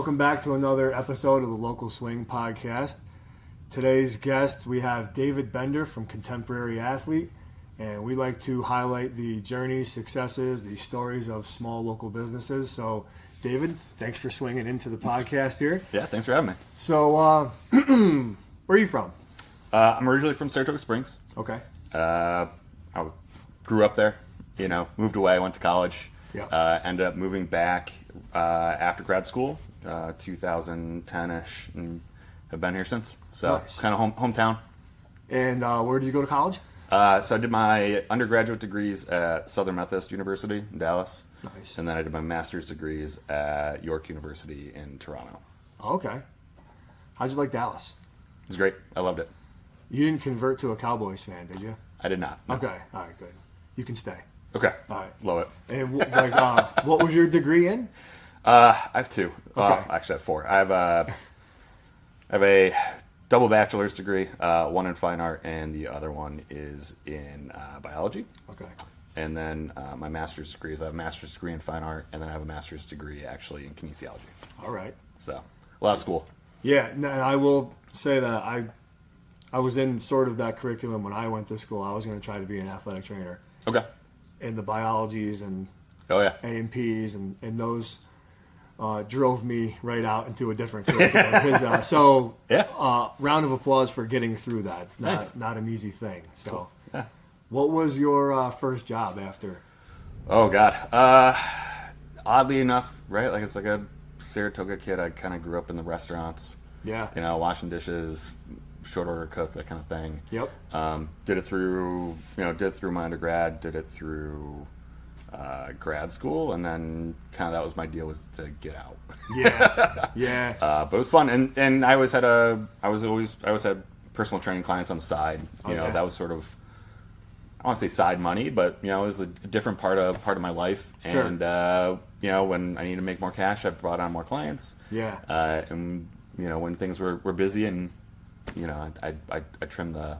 welcome back to another episode of the Local Swing Podcast. Today's guest, we have David Bender from Contemporary Athlete, and we like to highlight the journeys, successes, the stories of small local businesses. So, David, thanks for swinging into the podcast here. Yeah, thanks for having me. So, where are you from? I'm originally from Saratoga Springs. Okay. I grew up there, moved away, went to college. Yeah. Ended up moving back after grad school, 2010-ish, and have been here since. So Nice. kind of hometown. And where did you go to college? So I did my undergraduate degrees at Southern Methodist University in Dallas. Nice. And then I did my master's degrees at York University in Toronto. Okay. How'd you like Dallas? It was great. I loved it. You didn't convert to a Cowboys fan, did you? I did not. No. Okay. All right, good. You can stay. Okay. All right. Love it. And what was your degree in? I have two. Well, Okay. actually, I have four. I have a double bachelor's degree, one in fine art, and the other one is in biology. Okay. And then my master's degree is I have a master's degree in fine art, and then I have a master's degree actually in kinesiology. All right. So a lot of school. Yeah, and I will say that I was in sort of that curriculum when I went to school. I was going to try to be an athletic trainer Okay. in the biologies and Oh yeah. A&Ps, and those drove me right out into a different curriculum. So, Yeah. round of applause for getting through that. It's Thanks. not an easy thing. So, Cool. Yeah. what was your first job after? Oh God. Oddly enough, right? Like it's like a Saratoga kid. I kind of grew up in the restaurants. Yeah. Washing dishes, short order cook, that kind of thing. Yep. Did it through my undergrad, did it through grad school, and then kind of that was my deal, was to get out. Yeah. Yeah. But it was fun, and I always had personal training clients on the side. Yeah. That was sort of, I want to say side money, but it was a different part of my life. Sure. And when I needed to make more cash, I brought on more clients. Yeah. And when things were busy, and I trimmed the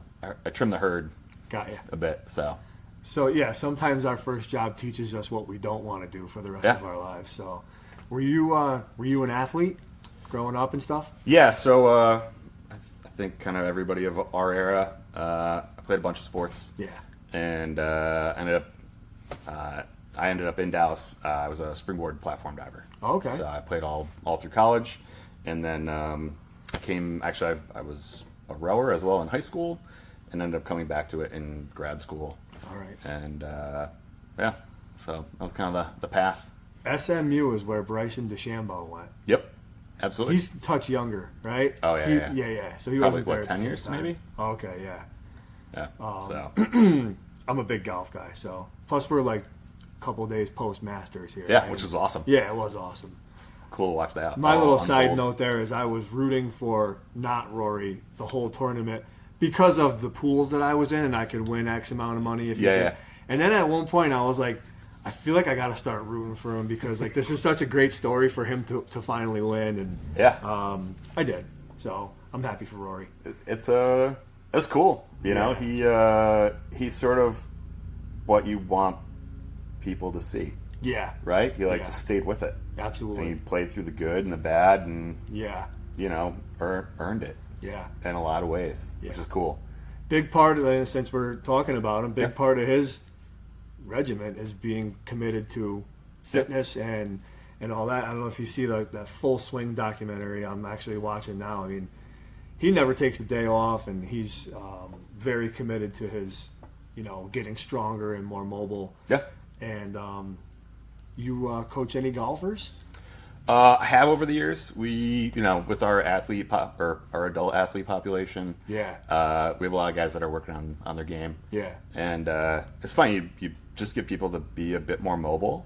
herd Got you. a bit. So yeah, sometimes our first job teaches us what we don't want to do for the rest Yeah. of our lives. So, were you an athlete growing up and stuff? Yeah, so I think kind of everybody of our era, I played a bunch of sports. Yeah. And I ended up in Dallas. I was a springboard platform diver. Oh, okay. So I played all through college, and then I was a rower as well in high school, and ended up coming back to it in grad school. All right. And so that was kind of the path. SMU is where Bryson DeChambeau went. Yep, absolutely. He's a touch younger, right? Oh, yeah, yeah. So he Probably, wasn't there. what, at the 10 same years, time. maybe? Oh, okay, yeah. Yeah. So I'm a big golf guy, so plus we're like a couple of days post Masters here. yeah, right? which was awesome. Yeah, it was awesome. Cool to watch that. My all little side unfold. note there is I was rooting for not Rory the whole tournament because of the pools that I was in, and I could win X amount of money if you Yeah, did. yeah. And then at one point I was like, I feel like I got to start rooting for him because like this is such a great story for him to finally win, and Yeah. I did. So I'm happy for Rory. It's cool. He's sort of what you want people to see, Yeah, right? He Yeah. just stayed with it. absolutely. And he played through the good and the bad, and Yeah, earned it yeah. in a lot of ways, Yeah. which is cool. Big part of it, since we're talking about him, big Yeah. part of his regiment is being committed to fitness and all that. I don't know if you see that Full Swing documentary I'm actually watching now. I mean, he never takes a day off, and he's very committed to his, getting stronger and more mobile. Yeah. And you coach any golfers? I have over the years. We, with our our adult athlete population, Yeah, we have a lot of guys that are working on their game. yeah, And it's funny, you just get people to be a bit more mobile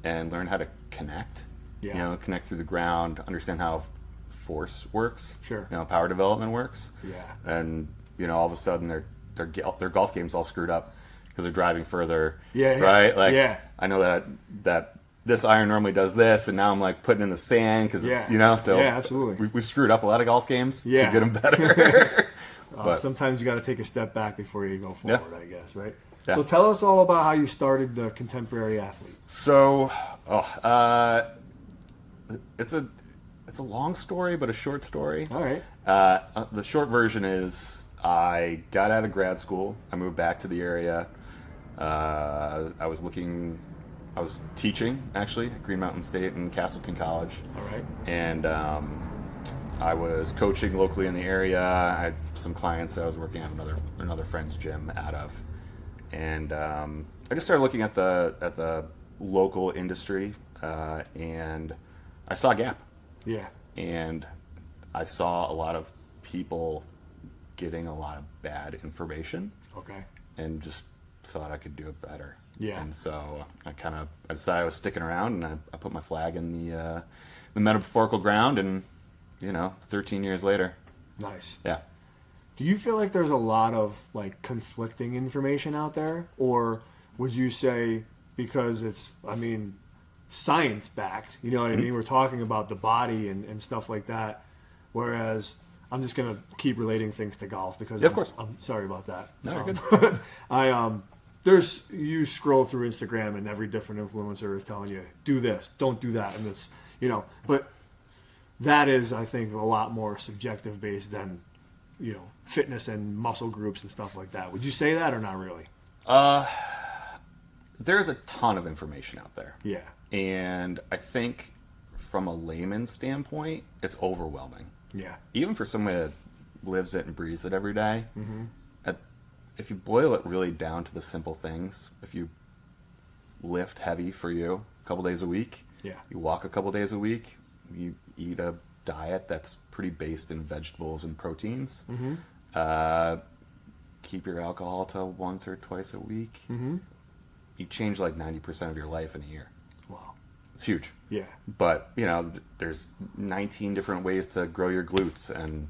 and learn how to connect. Yeah. Connect through the ground, understand how force works. Sure. Power development works. Yeah. And all of a sudden their golf game's all screwed up because they're driving further. Yeah, yeah. Right. Like Yeah. I know that this iron normally does this, and now I'm like putting in the sand because Yeah. So Yeah, absolutely. We've screwed up a lot of golf games Yeah. to get them better. But sometimes you got to take a step back before you go forward, I guess, right? Yeah. So tell us all about how you started the Contemporary Athlete. So, it's it's a long story, but a short story. All right. The short version is I got out of grad school. I moved back to the area. I was teaching actually at Green Mountain State and Castleton College. All right. And I was coaching locally in the area. I had some clients that I was working at another friend's gym out of, and I just started looking at the local industry, and I saw a gap. Yeah. And I saw a lot of people getting a lot of bad information. Okay. And just thought I could do it better. Yeah. And so I decided I was sticking around, and I put my flag in the metaphorical ground, and 13 years later. Nice. Yeah. Do you feel like there's a lot of like conflicting information out there, or would you say because it's, science backed, you know what I mean? We're talking about the body and stuff like that, whereas I'm just gonna keep relating things to golf because of course. I'm sorry about that. No, you're good. You scroll through Instagram and every different influencer is telling you do this, don't do that, and this, but that is, I think, a lot more subjective based than fitness and muscle groups and stuff like that. Would you say that or not really? There's a ton of information out there. Yeah. And I think from a layman's standpoint, it's overwhelming. Yeah. Even for somebody that lives it and breathes it every day, Mm-hmm. If you boil it really down to the simple things, if you lift heavy for you a couple days a week, Yeah. you walk a couple days a week, you eat a diet that's pretty based in vegetables and proteins, Mm-hmm. keep your alcohol to once or twice a week, Mm-hmm. you change like 90% of your life in a year. Wow. It's huge. Yeah. But, there's 19 different ways to grow your glutes. And,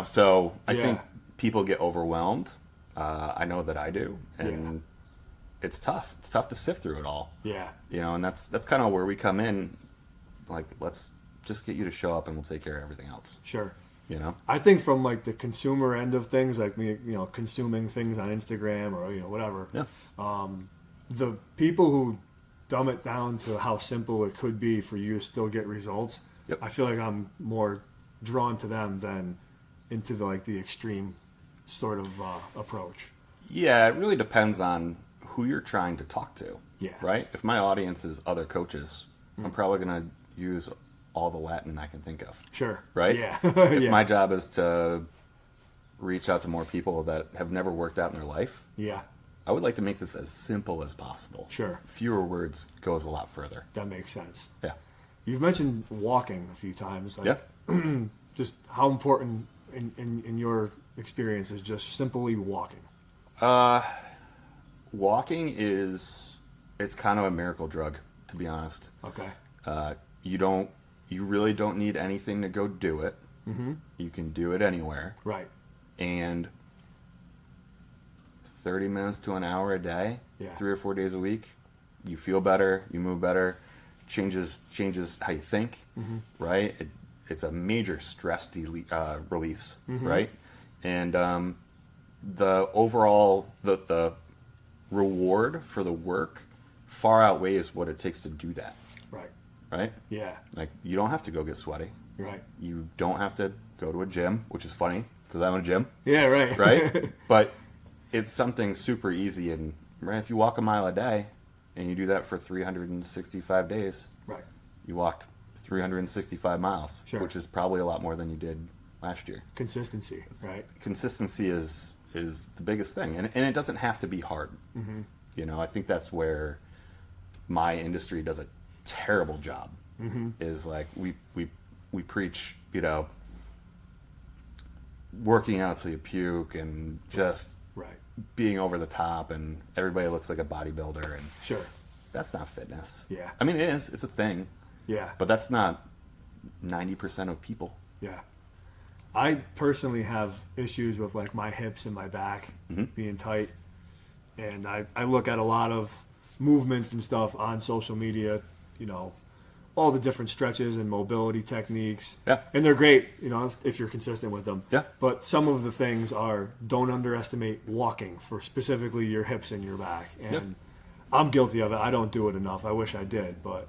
so I think people get overwhelmed. I know that I do. And it's tough. It's tough to sift through it all. Yeah. And that's kind of where we come in. Like, let's just get you to show up and we'll take care of everything else. Sure. I think from like the consumer end of things, like me, consuming things on Instagram or whatever. Yeah. The people who dumb it down to how simple it could be for you to still get results. Yep. I feel like I'm more drawn to them than into the extreme sort of approach. Yeah, it really depends on who you're trying to talk to. Yeah. Right? If my audience is other coaches, I'm probably going to use all the Latin I can think of. Sure. Right? Yeah. If my job is to reach out to more people that have never worked out in their life, Yeah. I would like to make this as simple as possible. Sure. Fewer words goes a lot further. That makes sense. Yeah. You've mentioned walking a few times. Yeah. Just how important in your experience is just simply walking? Walking it's kind of a miracle drug, to be honest. Okay. You really don't need anything to go do it. Mm-hmm. You can do it anywhere. Right. And 30 minutes to an hour a day, Yeah. 3 or 4 days a week, you feel better, you move better, changes how you think, right? It's a major stress release, right? And the overall the reward for the work far outweighs what it takes to do that, Right. right? Yeah. Like, you don't have to go get sweaty. Right. You don't have to go to a gym, which is funny because I own a gym, Yeah. Right. right? But it's something super easy, and right, if you walk a mile a day and you do that for 365 days, Right. you walked 365 miles, Sure. which is probably a lot more than you did last year. Consistency. Right. Consistency is the biggest thing, and it doesn't have to be hard. I think that's where my industry does a terrible job. Is like we preach, working out till you puke and just Right. being over the top, and everybody looks like a bodybuilder, and Sure. that's not fitness. Yeah. I mean, it's a thing, Yeah. but that's not 90% of people. Yeah. I personally have issues with like my hips and my back being tight. And I look at a lot of movements and stuff on social media, all the different stretches and mobility techniques. Yeah. And they're great, if you're consistent with them. Yeah. But some of the things are, don't underestimate walking for specifically your hips and your back. And I'm guilty of it. I don't do it enough. I wish I did. But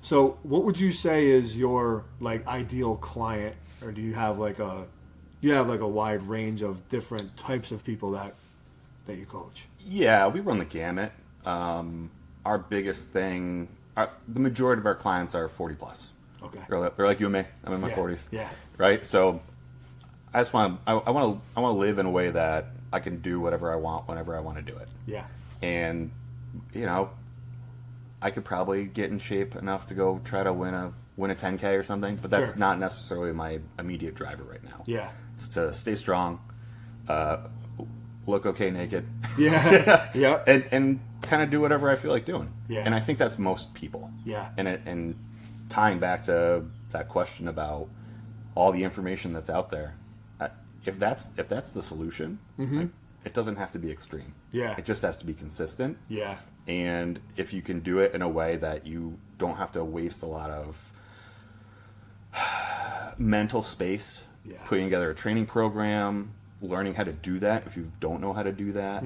So, what would you say is your like ideal client, or do you have like a wide range of different types of people that you coach? Yeah, we run the gamut. Our biggest thing, the majority of our clients are 40 plus. Okay. They're like you and me. I'm in my Yeah, 40s. yeah. Right. So I just want to. I want to live in a way that I can do whatever I want whenever I want to do it. Yeah. And I could probably get in shape enough to go try to win a 10K or something, but that's Sure. not necessarily my immediate driver right now. Yeah. It's to stay strong, look okay naked, Yeah. Yeah. and kind of do whatever I feel like doing. Yeah. And I think that's most people. Yeah. And tying back to that question about all the information that's out there, if that's the solution, like, it doesn't have to be extreme. Yeah. It just has to be consistent. Yeah. And if you can do it in a way that you don't have to waste a lot of mental space Yeah. putting together a training program, learning how to do that if you don't know how to do that,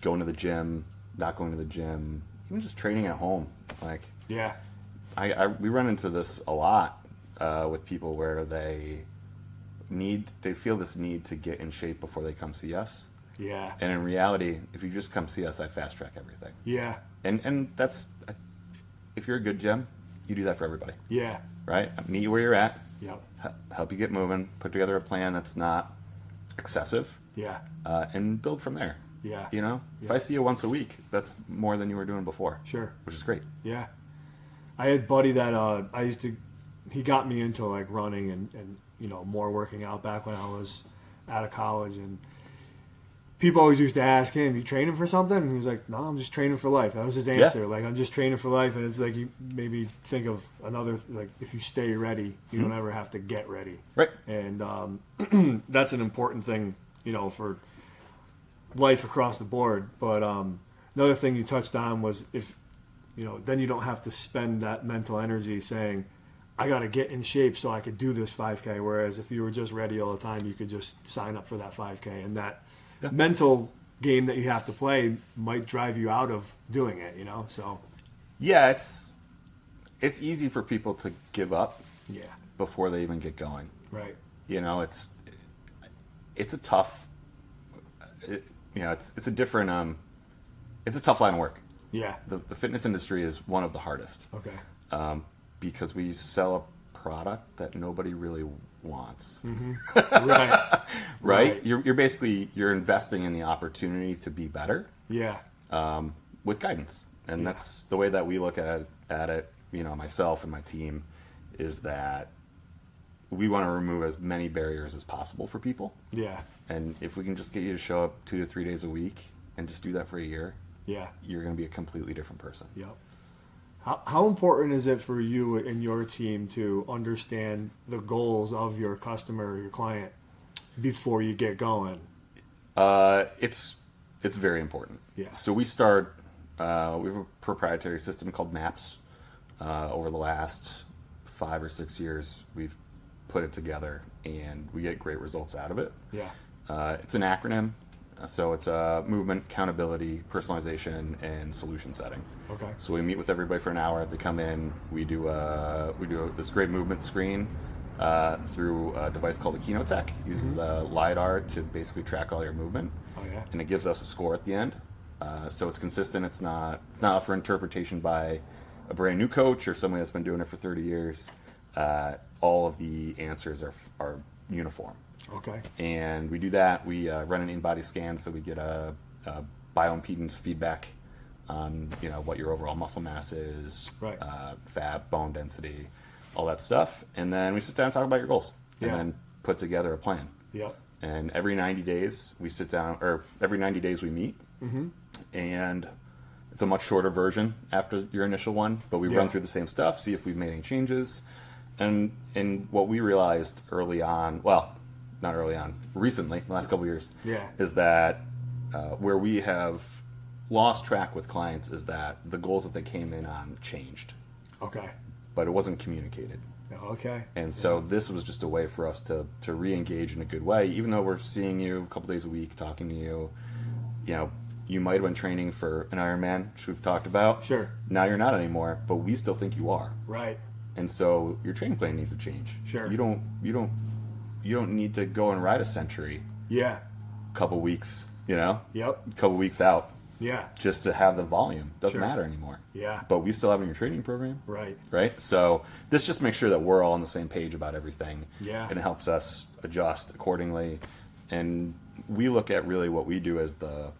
going to the gym, not going to the gym, even just training at home. Like, Yeah. we run into this a lot with people where they feel this need to get in shape before they come see us. Yeah. And in reality, if you just come see us, I fast track everything. Yeah. And that's, if you're a good gym, you do that for everybody, Yeah. right? Meet you where you're at, Yep. help you get moving, put together a plan that's not excessive, Yeah. and build from there. Yeah. You know, if Yeah. I see you once a week, that's more than you were doing before. Sure. Which is great. Yeah. I had a buddy that he got me into like running and more working out back when I was out of college, and people always used to ask him, "You training for something?" And he was like, "No, I'm just training for life." That was his answer. Like, I'm just training for life. And it's like, you maybe think of another, like, if you stay ready, you don't ever have to get ready. Right. And that's an important thing, for life across the board. But another thing you touched on was then you don't have to spend that mental energy saying, I got to get in shape so I could do this 5K. Whereas if you were just ready all the time, you could just sign up for that 5K. And that mental game that you have to play might drive you out of doing it, So, Yeah, it's easy for people to give up yeah, before they even get going. right. It's a tough, it's a different, it's a tough line of work. Yeah. The fitness industry is one of the hardest. Okay. Because we sell a product that nobody really wants. Right. Right? You're basically, you're investing in the opportunity to be better Yeah. with guidance. And that's the way that we look at it, myself and my team, is that we want to remove as many barriers as possible for people. Yeah. And if we can just get you to show up 2 to 3 days a week and just do that for a year, Yeah. you're going to be a completely different person. Yep. How important is it for you and your team to understand the goals of your customer or your client before you get going? It's very important. Yeah. So we start. We have a proprietary system called MAPS. Over the last 5 or 6 years, we've put it together, and we get great results out of it. Yeah. It's an acronym, so it's movement, accountability, personalization, and solution setting. Okay. So we meet with everybody for an hour. They come in. We do this great movement screen through a device called a Kinotech. Uses LiDAR to basically track all your movement. Oh yeah. And it gives us a score at the end. So it's consistent. It's not up for interpretation by a brand new coach or somebody that's been doing it for 30 years. All of the answers are uniform. Okay. And we do that. We run an in-body scan, so we get a bioimpedance feedback on what your overall muscle mass is, Right. Fat, bone density, all that stuff. And then we sit down and talk about your goals, and Yeah. then put together a plan. Yep. And every 90 days we sit down, or every 90 days we meet, and it's a much shorter version after your initial one, but we Yeah. run through the same stuff, see if we've made any changes. And what we realized early on, well, not early on, recently, the last couple of years, Yeah. is that where we have lost track with clients is that the goals that they came in on changed, Okay. but it wasn't communicated. Okay. And so this was just a way for us to re-engage in a good way, even though we're seeing you a couple days a week, talking to you, You might have been training for an Ironman, which we've talked about. Sure. Now you're not anymore, but we still think you are. Right. And so your training plan needs to change. Sure. You don't need to go and ride a century Yeah. a couple weeks, you know? Yep. A couple weeks out Yeah. just to have the volume. Doesn't Sure. matter anymore. Yeah. But we still have in your training program. Right. Right? So this just makes sure that we're all on the same page about everything. Yeah. And it helps us adjust accordingly. And we look at really what we do as the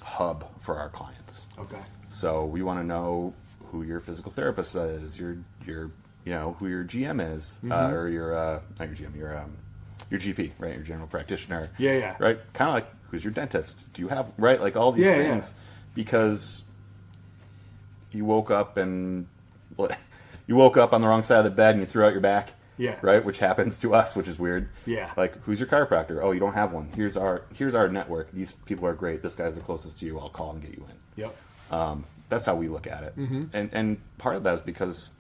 hub for our clients. Okay. So we want to know who your physical therapist is, your who your GM is, or your not your GM, your GP, right? Your general practitioner. Yeah, yeah. Right. Kind of like who's your dentist? Do you have right? Like all these things, because you woke up and you woke up on the wrong side of the bed and you threw out your back. Yeah. Right, which happens to us, which is weird. Yeah. Like, who's your chiropractor? Oh, you don't have one. Here's our network. These people are great. This guy's the closest to you. I'll call and get you in. Yep. That's how we look at it. And part of that is because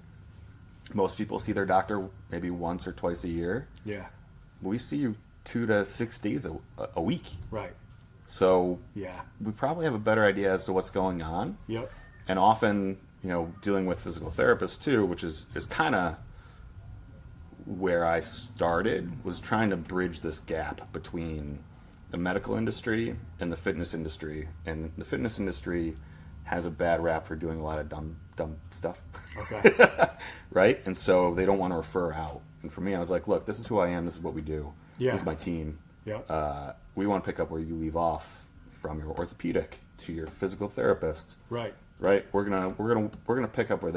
most people see their doctor maybe once or twice a year. Yeah. We see you 2 to 6 days a week. Right. So Yeah. we probably have a better idea as to what's going on. Yep. And often, dealing with physical therapists too, which is kind of where I started, was trying to bridge this gap between the medical industry and the fitness industry. And the fitness industry has a bad rap for doing a lot of dumb stuff. Okay. Right? And so they don't want to refer out. And for me, I was like, look, this is who I am. This is what we do. Yeah. This is my team. Yep. We want to pick up where you leave off, from your orthopedic to your physical therapist. Right. Right? We're gonna pick up where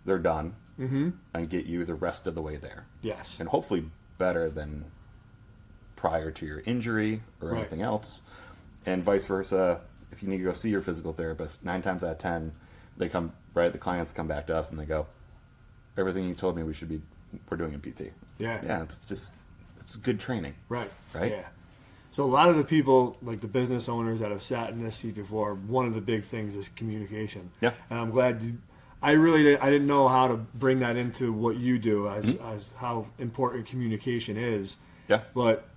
they're done, and get you the rest of the way there. Yes. And hopefully better than prior to your injury or Right. anything else. And vice versa, if you need to go see your physical therapist, 9 times out of 10, the clients come back to us and they go, everything you told me we're doing in PT. Yeah. Yeah, it's good training. Right. Right? Yeah. So a lot of the people, like the business owners that have sat in this seat before, one of the big things is communication. Yeah. And I'm glad I didn't know how to bring that into what you do as how important communication is. Yeah. But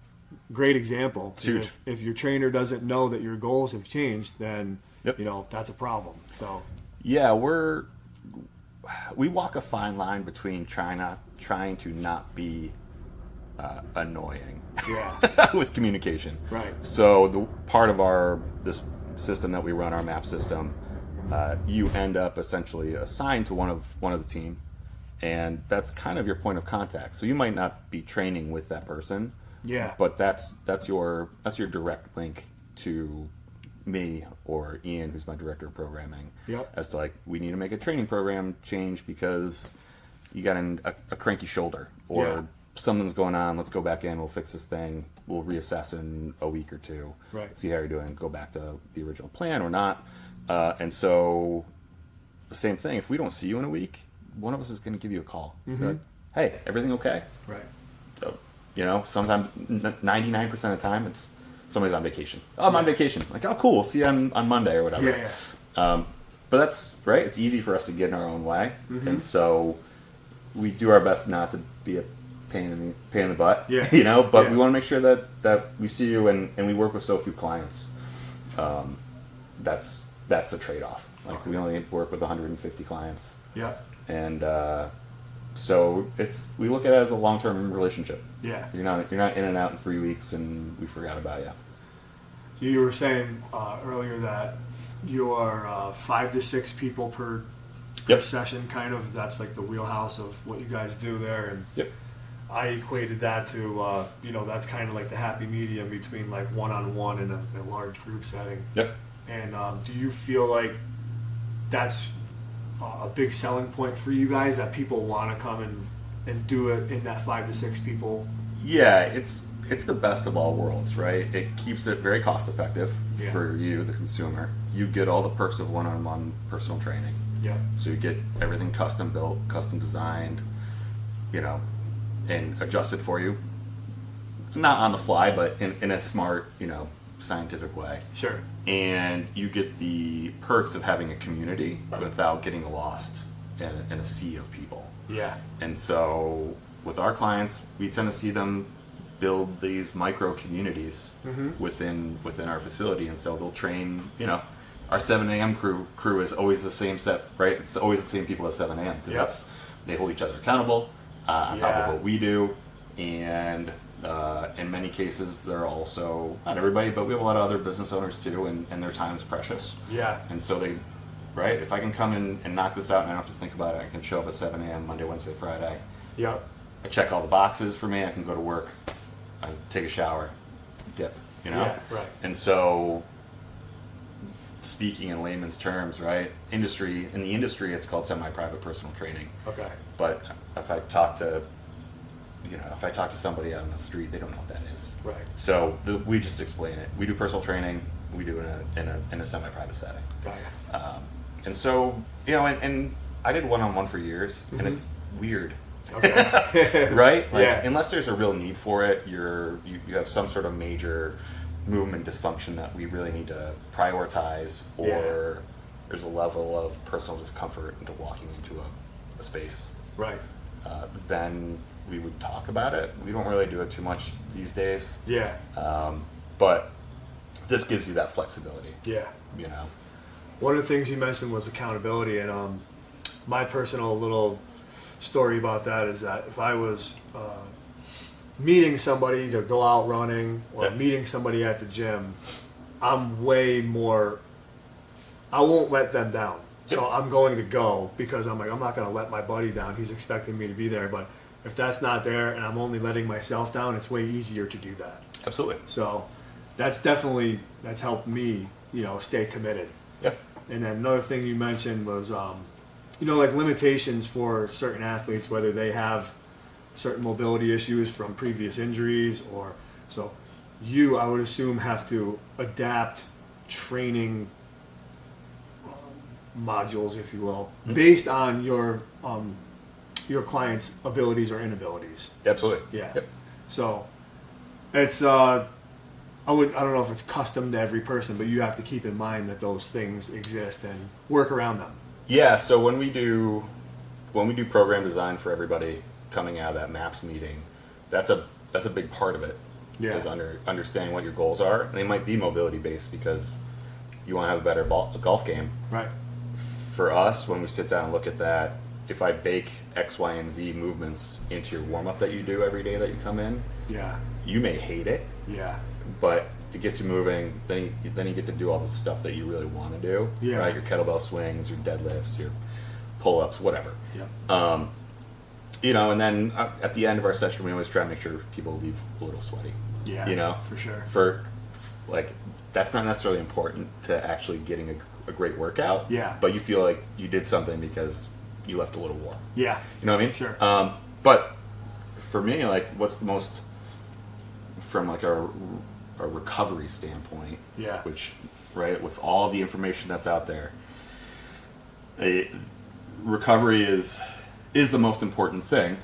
great example. It's huge. If your trainer doesn't know that your goals have changed, then Yep. that's a problem. So Yeah, we walk a fine line between trying to not be annoying yeah. with communication. Right. So the part of this system that we run, our MAP system, you end up essentially assigned to one of the team, and that's kind of your point of contact. So you might not be training with that person. Yeah. But that's your direct link to me or Ian, who's my director of programming. Yep. As to we need to make a training program change because you got a cranky shoulder, or Yeah. something's going on. Let's go back in. We'll fix this thing. We'll reassess in a week or two. Right. See how you're doing. Go back to the original plan or not. And so the same thing. If we don't see you in a week, one of us is going to give you a call. Like, hey, everything okay? Right. So, sometimes 99% of the time it's somebody's on vacation. Oh, I'm on vacation. Like, oh, cool. We'll see you on Monday or whatever. Yeah. But that's right. It's easy for us to get in our own way, and so we do our best not to be a pain in the butt. Yeah. But Yeah. we want to make sure that we see you, and we work with so few clients. That's the trade-off. Okay. We only work with 150 clients, Yeah. and so we look at it as a long-term relationship. Yeah. You're not in and out in 3 weeks and we forgot about you. You were saying earlier that you are 5 to 6 people per Yep. session, kind of. That's like the wheelhouse of what you guys do there. And Yep. I equated that to, that's kind of like the happy medium between like one-on-one and a large group setting. Yep. And do you feel like that's a big selling point for you guys, that people want to come and do it in that 5 to 6 people? Yeah, it's the best of all worlds, right? It keeps it very cost effective Yeah. for you, the consumer. You get all the perks of one-on-one personal training. Yeah. So you get everything custom built, custom designed, and adjusted for you. Not on the fly, but in a smart, scientific way. Sure. And you get the perks of having a community without getting lost in a sea of people. Yeah. And so with our clients, we tend to see them build these micro communities within our facility, and so they'll train. Our 7 a.m. crew is always the same step, right? It's always the same people at 7 a.m. because they hold each other accountable on top of what we do, and in many cases they're also, not everybody, but we have a lot of other business owners too, and their time is precious. Yeah. And so they, right? If I can come in and knock this out and I don't have to think about it, I can show up at 7 a.m. Monday, Wednesday, Friday. Yep. I check all the boxes for me. I can go to work. I take a shower, dip. Yeah, right. And so, speaking in layman's terms, right? In the industry, it's called semi-private personal training. Okay. But if I talk to somebody on the street, they don't know what that is. Right. So we just explain it. We do personal training. We do it in a semi-private setting. Got ya. And so, and I did one-on-one for years, and it's weird. Okay. Right? Like, Yeah. unless there's a real need for it, you have some sort of major movement dysfunction that we really need to prioritize, or there's a level of personal discomfort into walking into a space. Right. Then we would talk about it. We don't really do it too much these days. Yeah. But this gives you that flexibility. Yeah. One of the things you mentioned was accountability, and my personal little story about that is that if I was meeting somebody to go out running or meeting somebody at the gym, I'm way more, I won't let them down. So I'm going to go because I'm not going to let my buddy down. He's expecting me to be there. But if that's not there and I'm only letting myself down, it's way easier to do that. Absolutely. So that's helped me, stay committed. Yeah. And then another thing you mentioned was, like limitations for certain athletes, whether they have certain mobility issues from previous injuries, or so you, I would assume, have to adapt training modules, if you will, based on your client's abilities or inabilities. Absolutely. Yeah. Yep. So it's I don't know if it's custom to every person, but you have to keep in mind that those things exist and work around them. Yeah, so when we do program design for everybody coming out of that MAPS meeting, that's a big part of it. Yeah. Is understanding what your goals are. And they might be mobility based because you want to have a better golf game. Right. For us, when we sit down and look at that, if I bake X, Y, and Z movements into your warm up that you do every day that you come in, Yeah. you may hate it. Yeah. But it gets you moving. Then you get to do all the stuff that you really want to do. Yeah. Right? Your kettlebell swings, your deadlifts, your pull-ups, whatever. Yep. And then at the end of our session, we always try to make sure people leave a little sweaty. Yeah. For sure. For that's not necessarily important to actually getting a great workout. Yeah. But you feel like you did something because you left a little warm. Yeah. You know what I mean? Sure. But for me, what's the most, from a recovery standpoint, Yeah. which, right, with all the information that's out there, recovery is the most important thing,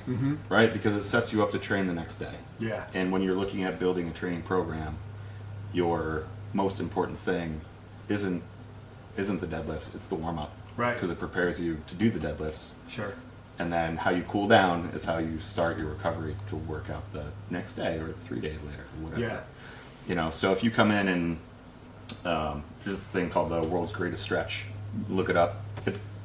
right? Because it sets you up to train the next day. Yeah. And when you're looking at building a training program, your most important thing isn't the deadlifts, it's the warm-up. Right. Because it prepares you to do the deadlifts. Sure. And then how you cool down is how you start your recovery to work out the next day or 3 days later or whatever. Yeah. So if you come in and there's this thing called the world's greatest stretch. Look it up.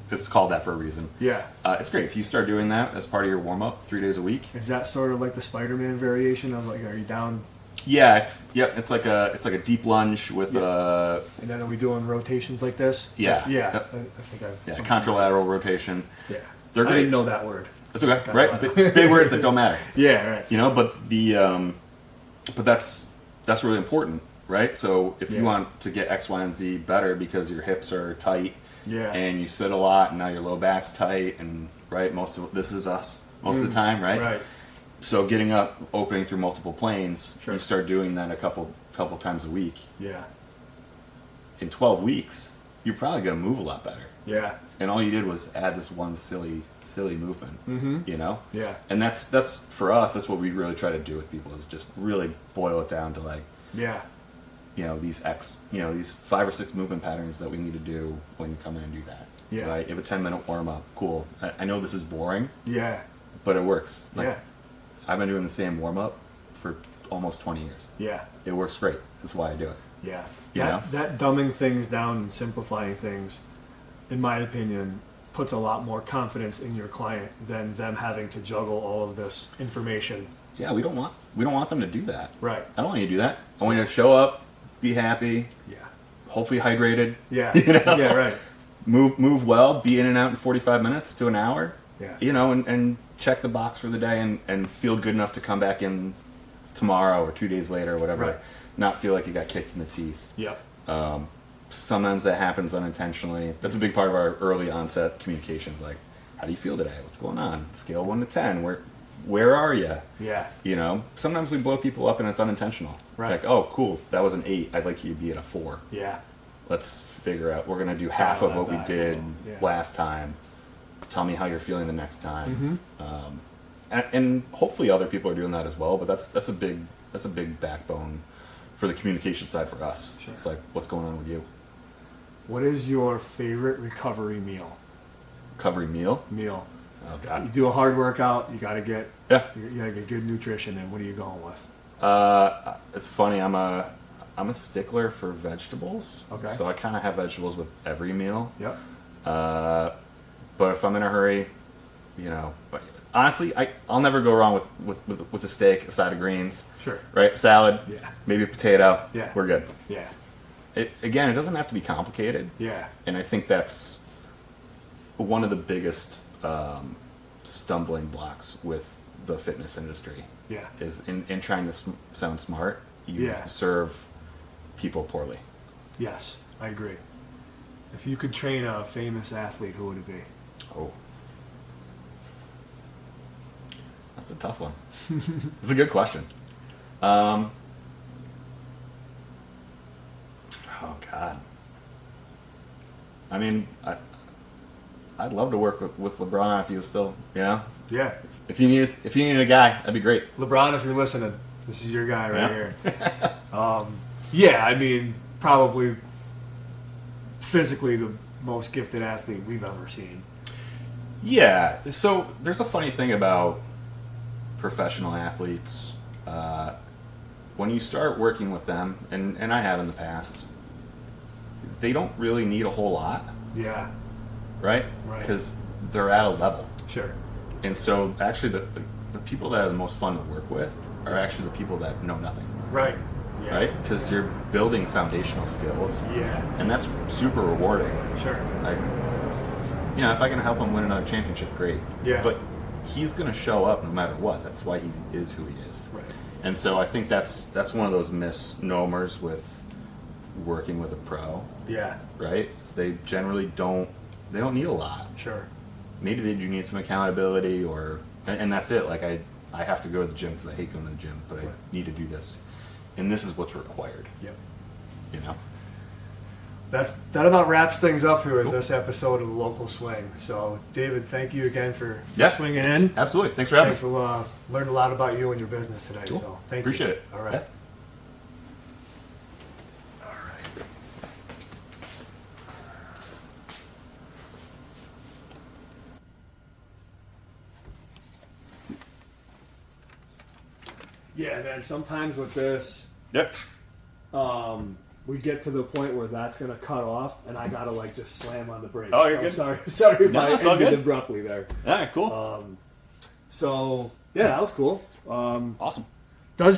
It's called that for a reason. Yeah. It's great. If you start doing that as part of your warm-up 3 days a week. Is that sort of like the Spider-Man variation of are you down? Yeah, it's like a deep lunge with a. And then are we doing rotations like this? Yeah. Yeah. Yep. I think I've. Contralateral rotation. Yeah. They're great. I didn't know that word. That's okay, right? Big words that don't matter. Yeah, right. But but that's really important, right? So if you want to get X, Y, and Z better because your hips are tight, and you sit a lot, and now your low back's tight, and right, this is us most of the time, right? Right. So getting up, opening through multiple planes, Sure. you start doing that a couple times a week. Yeah. In 12 weeks, you're probably going to move a lot better. Yeah. And all you did was add this one silly movement. Yeah. And that's for us. That's what we really try to do with people is just really boil it down to these these 5 or 6 movement patterns that we need to do when you come in and do that. Yeah. Right. You have a 10-minute warm up. Cool. I know this is boring. Yeah. But it works. Yeah. I've been doing the same warm up for almost 20 years. Yeah. It works great. That's why I do it. Yeah. You know? That dumbing things down and simplifying things, in my opinion, puts a lot more confidence in your client than them having to juggle all of this information. Yeah, we don't want them to do that. Right. I don't want you to do that. I want you to show up, be happy, Yeah. hopefully hydrated. Yeah. You know? Yeah, right. Move well, be in and out in 45 minutes to an hour. Yeah. You know, and check the box for the day and feel good enough to come back in tomorrow or 2 days later or whatever. Right. Not feel like you got kicked in the teeth. Yep. Sometimes that happens unintentionally. That's a big part of our early onset communications. Like, how do you feel today? What's going on? Scale 1 to 10. Where are you? Yeah. You know, sometimes we blow people up and it's unintentional. Right. Like, oh, cool, that was an 8. I'd like you to be at a 4. Yeah. Let's figure out. We're gonna do half Dial of that what we back a did little. Yeah. last time. Tell me how you're feeling the next time. Mm-hmm. And hopefully other people are doing that as well. But that's a big backbone for the communication side for us. Sure. It's like, what's going on with you? What is your favorite recovery meal? Recovery meal. Oh You God. do a hard workout, you gotta get Yeah. you gotta get good nutrition in. What are you going with? It's funny. I'm a stickler for vegetables. Okay. So I kind of have vegetables with every meal. Yep. But if I'm in a hurry, you know, but honestly, I'll never go wrong with a steak, a side of greens, Sure. right? Salad, Yeah. maybe a potato. Yeah. We're good. Yeah. It doesn't have to be complicated. Yeah. And I think that's one of the biggest stumbling blocks with the fitness industry. Yeah. Is in trying to sound smart, you Yeah. serve people poorly. Yes, I agree. If you could train a famous athlete, who would it be? Oh. That's a tough one. It's a good question. Oh, God. I mean, I'd love to work with LeBron if he was still, you know? Yeah. If you need a guy, that'd be great. LeBron, if you're listening, this is your guy right Yeah. here. Yeah, I mean, probably physically the most gifted athlete we've ever seen. Yeah. So there's a funny thing about professional athletes. When you start working with them, and I have in the past, they don't really need a whole lot, Yeah, right? Right. Because they're at a level. sure. And so actually the people that are the most fun to work with are actually the people that know nothing, Right. Yeah. right? Because you're building foundational skills, Yeah, and that's super rewarding. sure. Like, you know, if I can help him win another championship, great. Yeah. But he's going to show up no matter what. That's why he is who he is. Right. And so I think that's one of those misnomers with working with a pro, Yeah, right? They generally don't need a lot. sure. Maybe they do need some accountability, and that's it. Like I have to go to the gym because I hate going to the gym, but Right. I need to do this, and this is what's required. Yep. You know. That about wraps things up here with this episode of the Local Swing. So, David, thank you again for Yeah. swinging in. Absolutely. Thanks for having Thanks me. a lot. Learned a lot about you and your business today. Cool. So, thank Appreciate you. it. All right. Yeah. All right. Yeah, man. Sometimes with this, Yep. we get to the point where that's gonna cut off, and I gotta like just slam on the brakes. Oh, you're So good. Sorry if No, I it's all ended good. abruptly there. All right. Cool. So yeah, that was cool. Awesome. Does